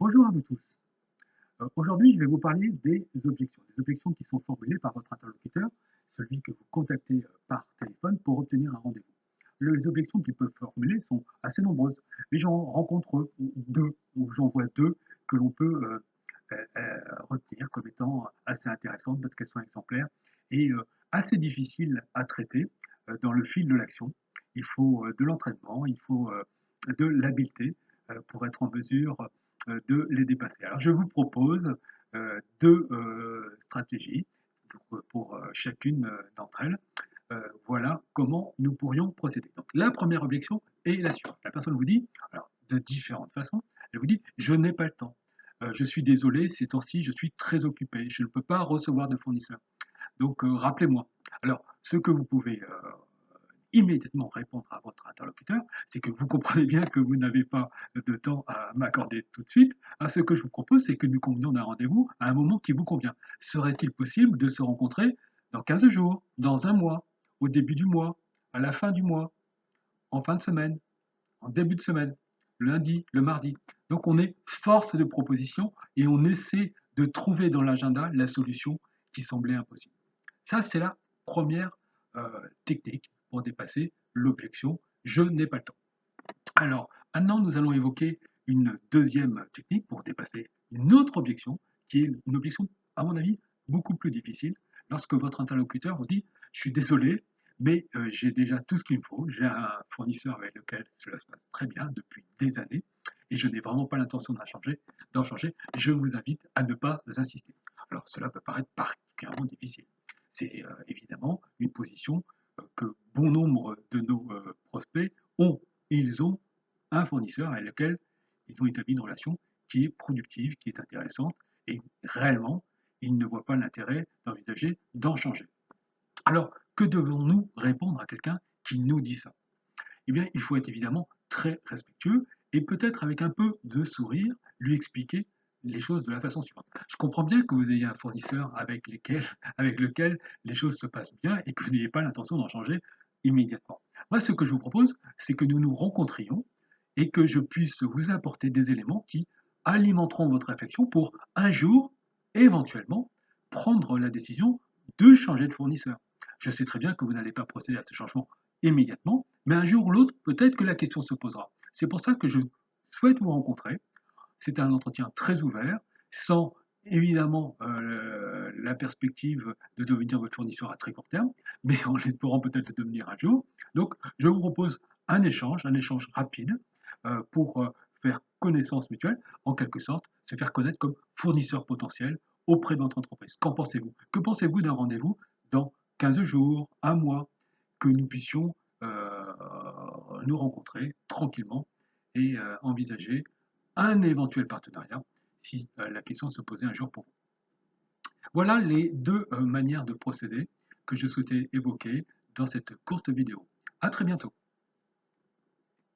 Bonjour à vous tous. Aujourd'hui, je vais vous parler des objections qui sont formulées par votre interlocuteur, celui que vous contactez par téléphone pour obtenir un rendez-vous. Les objections qu'il peut formuler sont assez nombreuses, mais j'en rencontre deux, ou j'en vois deux que l'on peut retenir comme étant assez intéressantes parce qu'elles sont exemplaires et assez difficiles à traiter dans le fil de l'action. Il faut de l'entraînement, il faut de l'habileté pour être en mesure de les dépasser. Alors je vous propose deux stratégies pour chacune d'entre elles. Voilà comment nous pourrions procéder. Donc la première objection est la suivante. La personne vous dit, alors de différentes façons, elle vous dit je n'ai pas le temps. Je suis désolé, ces temps-ci, je suis très occupé, je ne peux pas recevoir de fournisseurs. Donc rappelez-moi. Alors ce que vous pouvez immédiatement répondre à votre interlocuteur, c'est que vous comprenez bien que vous n'avez pas de temps à m'accorder tout de suite. Ce que je vous propose, c'est que nous convenions d'un rendez-vous à un moment qui vous convient. Serait-il possible de se rencontrer dans 15 jours, dans un mois, au début du mois, à la fin du mois, en fin de semaine, en début de semaine, le lundi, le mardi? Donc on est force de proposition et on essaie de trouver dans l'agenda la solution qui semblait impossible. Ça, c'est la première technique pour dépasser l'objection « je n'ai pas le temps ». Alors, maintenant, nous allons évoquer une deuxième technique pour dépasser une autre objection, qui est une objection, à mon avis, beaucoup plus difficile, lorsque votre interlocuteur vous dit « je suis désolé, mais j'ai déjà tout ce qu'il me faut, j'ai un fournisseur avec lequel cela se passe très bien depuis des années, et je n'ai vraiment pas l'intention d'en changer, je vous invite à ne pas insister ». Alors, cela peut paraître particulièrement difficile. C'est évidemment une position que bon nombre de nos prospects ont. Ils ont un fournisseur avec lequel ils ont établi une relation qui est productive, qui est intéressante, et réellement, ils ne voient pas l'intérêt d'envisager d'en changer. Alors, que devons-nous répondre à quelqu'un qui nous dit ça? Eh bien, il faut être évidemment très respectueux et peut-être avec un peu de sourire, lui expliquer les choses de la façon suivante. Je comprends bien que vous ayez un fournisseur avec lequel les choses se passent bien et que vous n'ayez pas l'intention d'en changer immédiatement. Moi, ce que je vous propose, c'est que nous nous rencontrions et que je puisse vous apporter des éléments qui alimenteront votre réflexion pour un jour, éventuellement, prendre la décision de changer de fournisseur. Je sais très bien que vous n'allez pas procéder à ce changement immédiatement, mais un jour ou l'autre, peut-être que la question se posera. C'est pour ça que je souhaite vous rencontrer. C'est un entretien très ouvert, sans évidemment la perspective de devenir votre fournisseur à très court terme, mais en pourront peut-être le devenir un jour. Donc, je vous propose un échange rapide pour faire connaissance mutuelle, en quelque sorte, se faire connaître comme fournisseur potentiel auprès de votre entreprise. Qu'en pensez-vous? Que pensez-vous d'un rendez-vous dans 15 jours, un mois, que nous puissions nous rencontrer tranquillement et envisager un éventuel partenariat si la question se posait un jour pour vous. Voilà les deux manières de procéder que je souhaitais évoquer dans cette courte vidéo. À très bientôt.